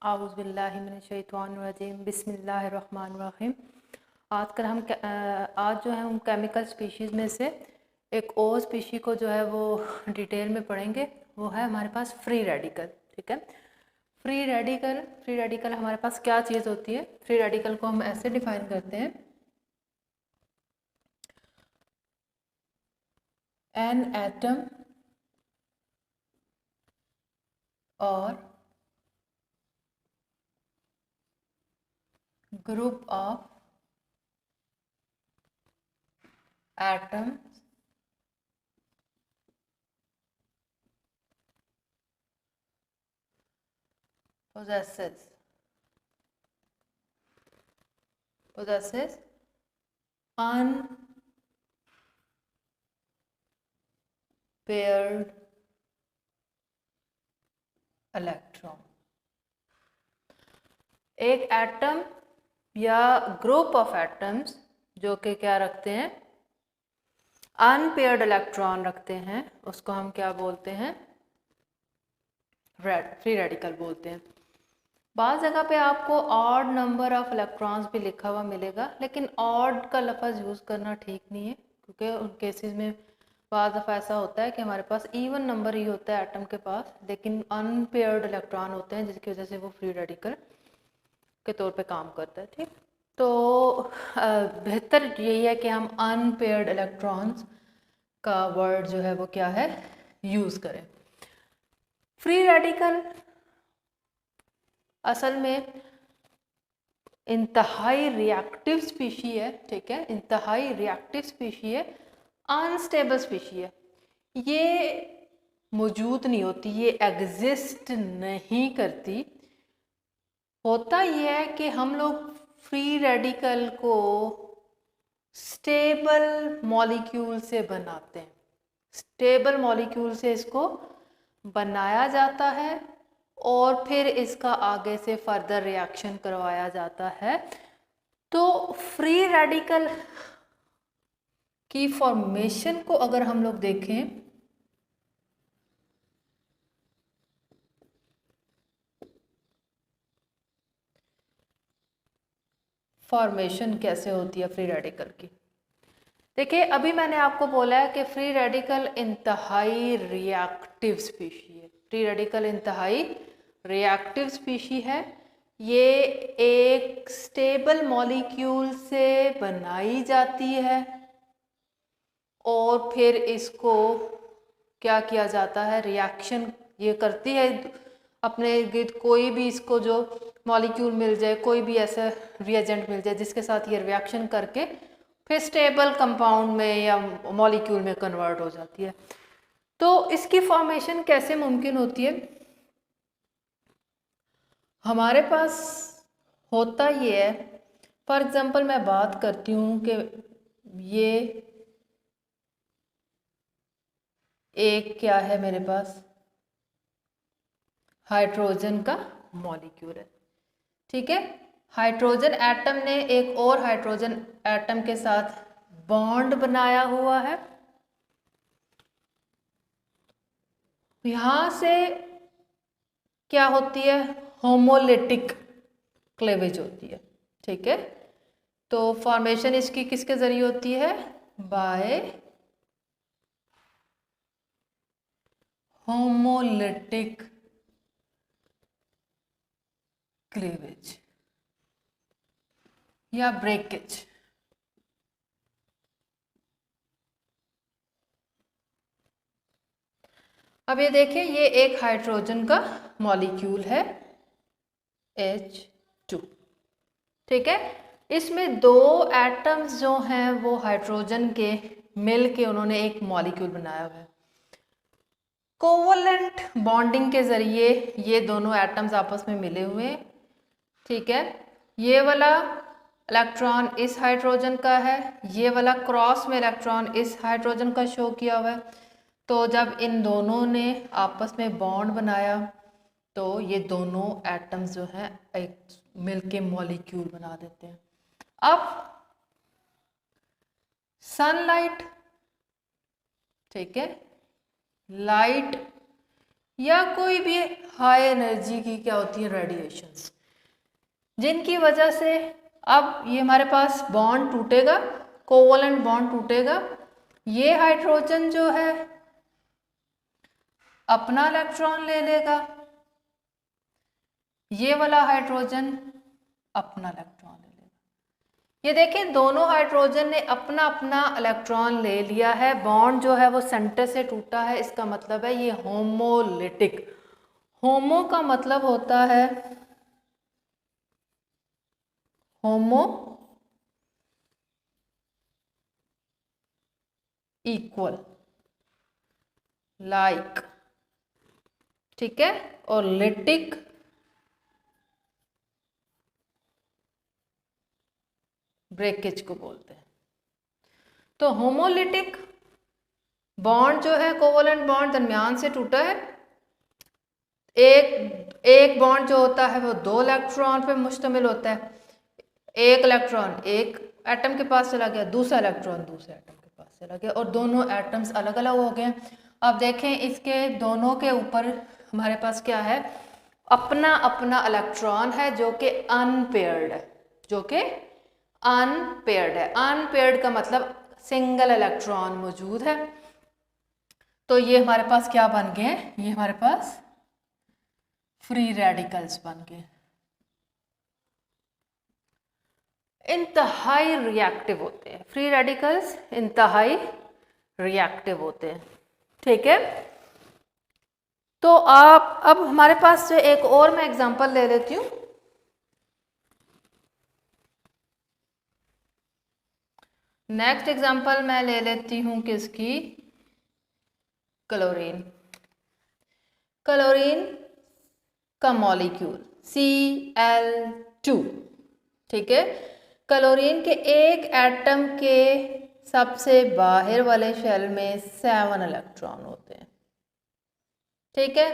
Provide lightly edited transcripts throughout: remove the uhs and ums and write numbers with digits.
आउज़ुबिल्लाहिमिनश्शैतानिर्रजीम बिस्मिल्लाहिर्रहमानिर्रहीम। आज जो है हम केमिकल स्पीशीज़ में से एक और स्पीशी को जो है वो डिटेल में पढ़ेंगे। वो है हमारे पास फ्री रेडिकल। ठीक है, फ्री रेडिकल हमारे पास क्या चीज़ होती है? फ्री रेडिकल को हम ऐसे डिफाइन करते हैं, एन एटम और group of atoms possesses unpaired electron. एक एटम या ग्रुप ऑफ एटम्स जो कि क्या रखते हैं, अनपेयर्ड इलेक्ट्रॉन रखते हैं, उसको हम क्या बोलते हैं? फ्री रेडिकल बोलते हैं। बाज़ जगह पे आपको ऑड नंबर ऑफ इलेक्ट्रॉन्स भी लिखा हुआ मिलेगा, लेकिन ऑड का लफ्ज़ यूज़ करना ठीक नहीं है, क्योंकि उन केसेस में बाज़ दफ़ा ऐसा होता है कि हमारे पास इवन नंबर ही होता है एटम के पास, लेकिन अनपेयर्ड इलेक्ट्रॉन होते हैं, जिसकी वजह से वो फ्री रेडिकल के तौर पे काम करता है। ठीक, तो बेहतर यही है कि हम अनपेयर्ड इलेक्ट्रॉन्स का वर्ड जो है वो क्या है, यूज़ करें। फ्री रेडिकल असल में इंतहाई रिएक्टिव स्पीशी है। ठीक है, इंतहाई रिएक्टिव स्पीशी है, अनस्टेबल स्पीशी है। ये मौजूद नहीं होती, ये एग्जिस्ट नहीं करती। होता यह है कि हम लोग फ्री रेडिकल को स्टेबल मॉलिक्यूल से बनाते हैं, स्टेबल मॉलिक्यूल से इसको बनाया जाता है और फिर इसका आगे से फर्दर रिएक्शन करवाया जाता है। तो फ्री रेडिकल की फॉर्मेशन को अगर हम लोग देखें, फॉर्मेशन कैसे होती है फ्री रेडिकल की, देखिए अभी मैंने आपको बोला है कि फ्री रेडिकल इंतहाई रिएक्टिव स्पीशी है। फ्री रेडिकल इंतहाई रिएक्टिव स्पीशी है। ये एक स्टेबल मॉलिक्यूल से बनाई जाती है और फिर इसको क्या किया जाता है, रिएक्शन ये करती है अपने गिर्द। कोई भी इसको जो मॉलिक्यूल मिल जाए, कोई भी ऐसा रिएजेंट मिल जाए जिसके साथ ये रिएक्शन करके फिर स्टेबल कंपाउंड में या मॉलिक्यूल में कन्वर्ट हो जाती है। तो इसकी फॉर्मेशन कैसे मुमकिन होती है? हमारे पास होता ये है, फॉर एग्जांपल मैं बात करती हूँ कि ये एक क्या है मेरे पास, हाइड्रोजन का मॉलिक्यूल है। ठीक है, हाइड्रोजन एटम ने एक और हाइड्रोजन एटम के साथ बॉन्ड बनाया हुआ है। यहां से क्या होती है, होमोलिटिक क्लेवेज होती है। ठीक है, तो फॉर्मेशन इसकी किसके जरिए होती है? बाय होमोलिटिक क्लीवेज या ब्रेकेज। अब ये देखिए, ये एक हाइड्रोजन का मॉलिक्यूल है H2। ठीक है, इसमें दो एटम्स जो हैं वो हाइड्रोजन के मिल के उन्होंने एक मॉलिक्यूल बनाया हुआ है। कोवलेंट बॉन्डिंग के जरिए ये दोनों एटम्स आपस में मिले हुए हैं। ठीक है, ये वाला इलेक्ट्रॉन इस हाइड्रोजन का है, ये वाला क्रॉस में इलेक्ट्रॉन इस हाइड्रोजन का शो किया हुआ है। तो जब इन दोनों ने आपस में बॉन्ड बनाया तो ये दोनों एटम्स जो हैं एक मिलके मॉलिक्यूल बना देते हैं। अब सनलाइट, ठीक है, लाइट या कोई भी हाई एनर्जी की क्या होती है रेडिएशंस, जिनकी वजह से अब ये हमारे पास बॉन्ड टूटेगा, कोवलेंट बॉन्ड टूटेगा। ये हाइड्रोजन जो है अपना इलेक्ट्रॉन ले लेगा, ये वाला हाइड्रोजन अपना इलेक्ट्रॉन ले लेगा। ये देखें दोनों हाइड्रोजन ने अपना अपना इलेक्ट्रॉन ले लिया है, बॉन्ड जो है वो सेंटर से टूटा है, इसका मतलब है ये होमोलिटिक। होमो का मतलब होता है होमो इक्वल, लाइक, ठीक है, और लिटिक ब्रेकेज को बोलते हैं। तो होमोलिटिक बॉन्ड जो है कोवलेंट बॉन्ड दरमियान से टूटा है, एक बॉन्ड जो होता है वो 2 इलेक्ट्रॉन पे मुश्तमिल होता है, एक इलेक्ट्रॉन एक एटम के पास चला गया, दूसरा इलेक्ट्रॉन दूसरे एटम के पास चला गया, और दोनों एटम्स अलग अलग हो गए। अब देखें इसके दोनों के ऊपर हमारे पास क्या है, अपना अपना इलेक्ट्रॉन है जो कि अनपेयर्ड है, जो कि अनपेयर्ड है। अनपेयर्ड का मतलब सिंगल इलेक्ट्रॉन मौजूद है। तो ये हमारे पास क्या बन गए, ये हमारे पास फ्री रेडिकल्स बन गए, इंतहाई रिएक्टिव होते हैं। फ्री रेडिकल्स इंतहाई रिएक्टिव होते हैं, ठीक है। तो आप अब हमारे पास जो एक और मैं एग्जांपल ले लेती हूँ। नेक्स्ट एग्जांपल मैं ले लेती हूँ किसकी, क्लोरीन। क्लोरीन का मॉलिक्यूल Cl2, ठीक है। क्लोरीन के एक एटम के सबसे बाहर वाले शेल में 7 इलेक्ट्रॉन होते हैं, ठीक है।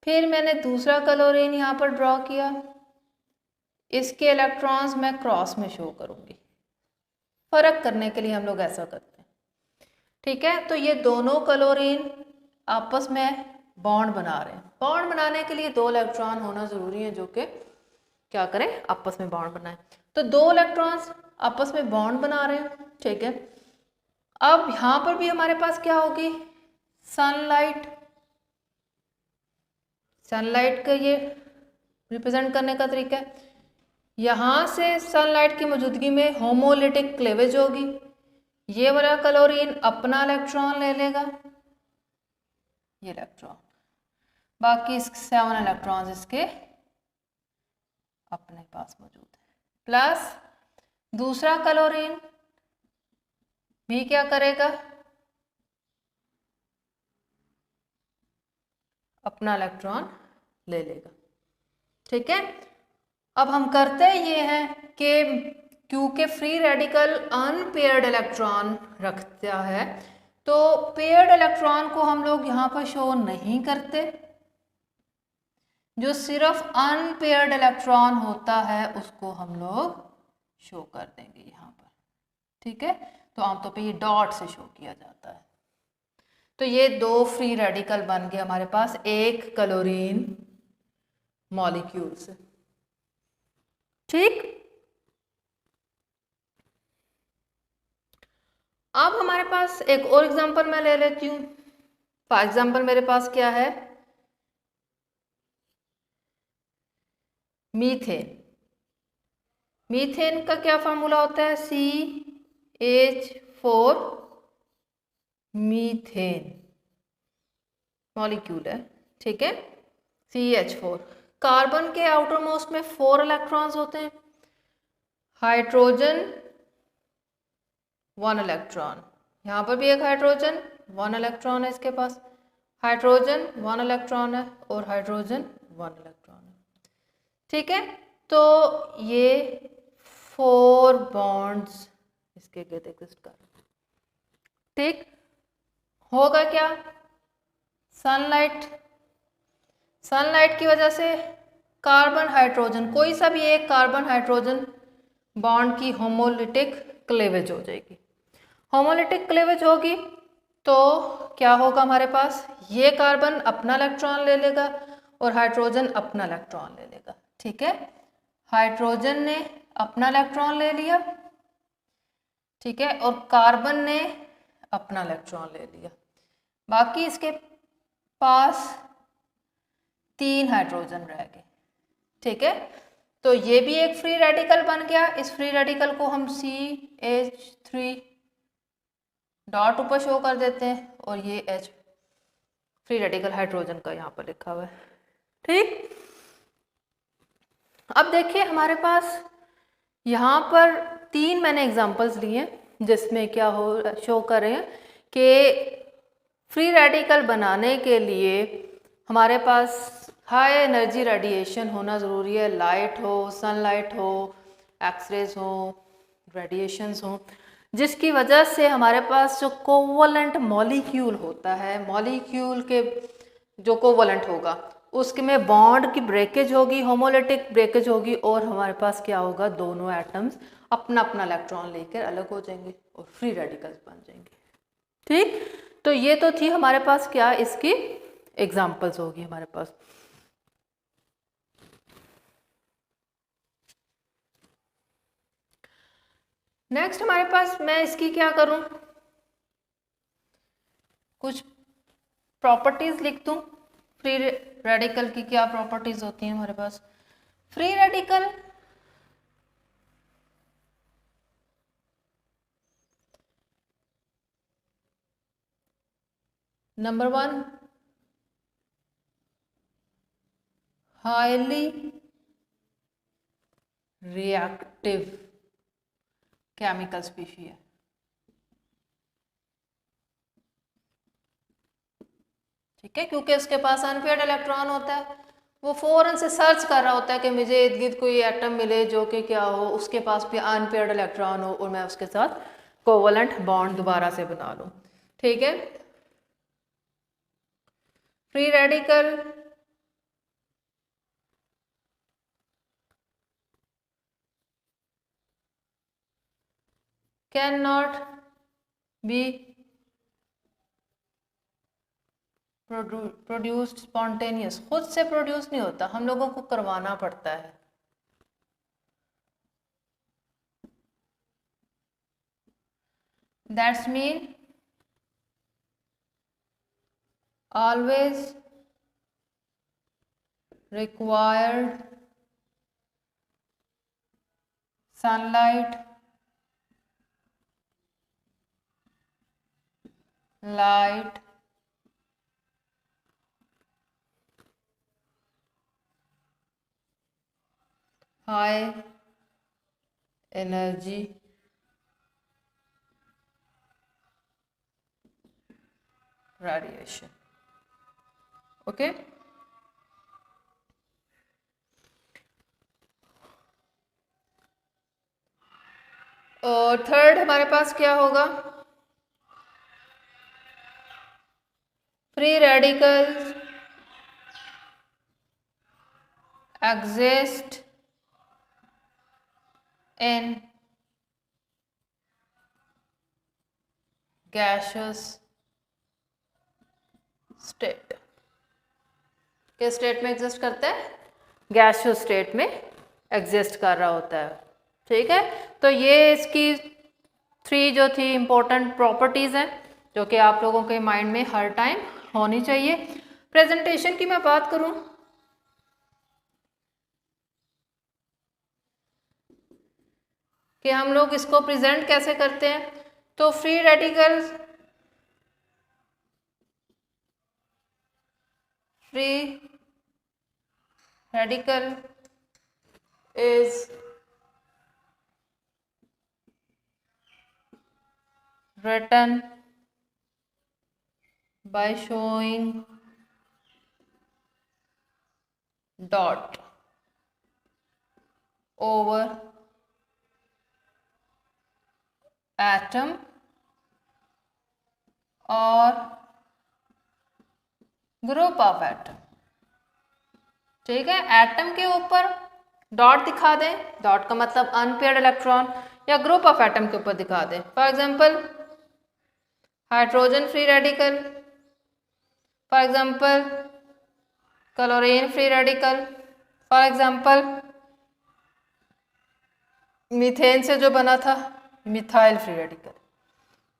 फिर मैंने दूसरा क्लोरीन यहाँ पर ड्रॉ किया, इसके इलेक्ट्रॉन्स मैं क्रॉस में शो करूँगी, फर्क करने के लिए हम लोग ऐसा करते हैं, ठीक है। तो ये दोनों क्लोरीन आपस में बॉन्ड बना रहे हैं। बॉन्ड बनाने के लिए 2 इलेक्ट्रॉन होना ज़रूरी है जो कि क्या करें, आपस में बॉन्ड बनाएं। तो 2 इलेक्ट्रॉन्स आपस में बॉन्ड बना रहे हैं, ठीक है। अब यहाँ पर भी हमारे पास क्या होगी, सनलाइट। सनलाइट का ये रिप्रेजेंट करने का तरीका है, यहाँ से सनलाइट की मौजूदगी में होमोलिटिक क्लेवेज होगी। ये वाला क्लोरीन अपना इलेक्ट्रॉन ले लेगा, ये इलेक्ट्रॉन, बाकी 7 इलेक्ट्रॉन्स इसके अपने पास मौजूद है। प्लस दूसरा क्लोरीन भी क्या करेगा, अपना इलेक्ट्रॉन ले लेगा, ठीक है। अब हम करते ये हैं कि क्योंकि फ्री रेडिकल अनपेयर्ड इलेक्ट्रॉन रखता है, तो पेयर्ड इलेक्ट्रॉन को हम लोग यहाँ पर शो नहीं करते, जो सिर्फ अनपेयर्ड इलेक्ट्रॉन होता है उसको हम लोग शो कर देंगे यहाँ पर, ठीक है। तो आमतौर पे ये डॉट से शो किया जाता है। तो ये 2 फ्री रेडिकल बन गए हमारे पास एक क्लोरीन मॉलिक्यूल से, ठीक। अब हमारे पास एक और एग्जांपल मैं ले लेती हूँ। फॉर एग्जांपल मेरे पास क्या है, मीथेन। मीथेन का क्या फार्मूला होता है, CH4 मीथेन मॉलिक्यूल है, ठीक है, CH4। कार्बन के आउटर मोस्ट में 4 इलेक्ट्रॉन्स होते हैं, हाइड्रोजन 1 इलेक्ट्रॉन, यहाँ पर भी एक हाइड्रोजन 1 इलेक्ट्रॉन है इसके पास, हाइड्रोजन 1 इलेक्ट्रॉन है और हाइड्रोजन 1 इलेक्ट्रॉन है, ठीक है। तो ये 4 बॉन्ड्स इसके गेट एग्जिस्ट कर, ठीक। होगा क्या, सनलाइट की वजह से कार्बन हाइड्रोजन, कोई सा भी एक कार्बन हाइड्रोजन बॉन्ड की होमोलिटिक क्लेवेज हो जाएगी। होमोलिटिक क्लेवेज होगी तो क्या होगा हमारे पास, ये कार्बन अपना इलेक्ट्रॉन ले लेगा और हाइड्रोजन अपना इलेक्ट्रॉन ले लेगा। ठीक है, हाइड्रोजन ने अपना इलेक्ट्रॉन ले लिया, ठीक है, और कार्बन ने अपना इलेक्ट्रॉन ले लिया। बाकी इसके पास 3 हाइड्रोजन रह गए। ठीक है, तो ये भी एक फ्री रेडिकल बन गया। इस फ्री रेडिकल को हम CH3 डॉट ऊपर शो कर देते हैं और ये H फ्री रेडिकल हाइड्रोजन का यहाँ पर लिखा हुआ है। ठीक, अब देखिए हमारे पास यहाँ पर 3 मैंने एग्जांपल्स लिए जिसमें क्या हो शो कर रहे हैं कि फ्री रेडिकल बनाने के लिए हमारे पास हाई एनर्जी रेडिएशन होना ज़रूरी है। लाइट हो, सनलाइट हो, एक्सरेज हो, रेडिएशंस हो, जिसकी वजह से हमारे पास जो कोवलेंट मॉलिक्यूल होता है, मॉलिक्यूल के जो कोवलेंट होगा उसके में बॉन्ड की ब्रेकेज होगी, होमोलिटिक ब्रेकेज होगी और हमारे पास क्या होगा, दोनों एटम्स अपना अपना इलेक्ट्रॉन लेकर अलग हो जाएंगे और फ्री रेडिकल्स बन जाएंगे। ठीक, तो ये तो थी हमारे पास क्या, इसकी एग्जांपल्स होगी हमारे पास। नेक्स्ट हमारे पास मैं इसकी क्या करूं, कुछ प्रॉपर्टीज लिख दूं। फ्री रेडिकल की क्या प्रॉपर्टीज होती हैं हमारे पास। Free radical number 1 highly reactive chemical species है। ठीक है, क्योंकि उसके पास अनपेयर्ड इलेक्ट्रॉन होता है, वो फौरन से सर्च कर रहा होता है कि मुझे इर्द गिर्द कोई एटम मिले जो कि क्या हो, उसके पास भी अनपेयर्ड इलेक्ट्रॉन हो और मैं उसके साथ कोवलेंट बॉन्ड दोबारा से बना लूं। ठीक है, free radical can not be produced spontaneous, खुद से प्रोड्यूस नहीं होता, हम लोगों को करवाना पड़ता है। That's mean always required sunlight, light, high energy radiation. Okay, और थर्ड हमारे पास क्या होगा, free radicals exist in gaseous state। किस स्टेट में एग्जिस्ट करता है, गैसियस स्टेट में एग्जिस्ट कर रहा होता है। ठीक है, तो ये इसकी 3 जो थी इम्पोर्टेंट प्रॉपर्टीज़ हैं जो कि आप लोगों के माइंड में हर टाइम होनी चाहिए। प्रेजेंटेशन की मैं बात करूं कि हम लोग इसको प्रेजेंट कैसे करते हैं, तो free radicals is written by showing dot over atom और ग्रुप ऑफ एटम। ठीक है, एटम के ऊपर डॉट दिखा दें, डॉट का मतलब अनपेयर्ड इलेक्ट्रॉन, या ग्रुप ऑफ एटम के ऊपर दिखा दें। For example hydrogen free radical, for example chlorine free radical, for example methane से जो बना था मिथाइल फ्री रेडिकल।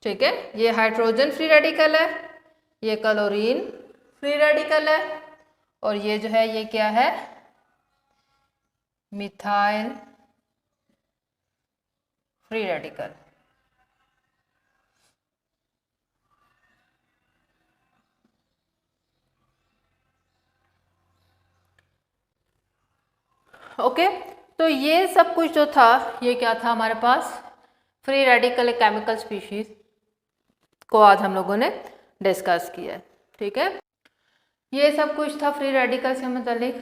ठीक है, ये हाइड्रोजन फ्री रेडिकल है, ये क्लोरीन फ्री रेडिकल है, और ये जो है ये क्या है, मिथाइल फ्री रेडिकल। ओके, तो ये सब कुछ जो था ये क्या था हमारे पास, फ्री रेडिकल केमिकल स्पीशीज को आज हम लोगों ने डिस्कस किया है। ठीक है, ये सब कुछ था फ्री रेडिकल से मुतालिक।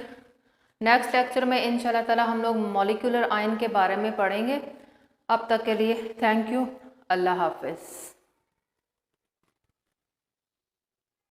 नेक्स्ट लेक्चर में इंशाल्लाह ताला हम लोग मॉलिक्यूलर आयन के बारे में पढ़ेंगे। अब तक के लिए थैंक यू, अल्लाह हाफिज़।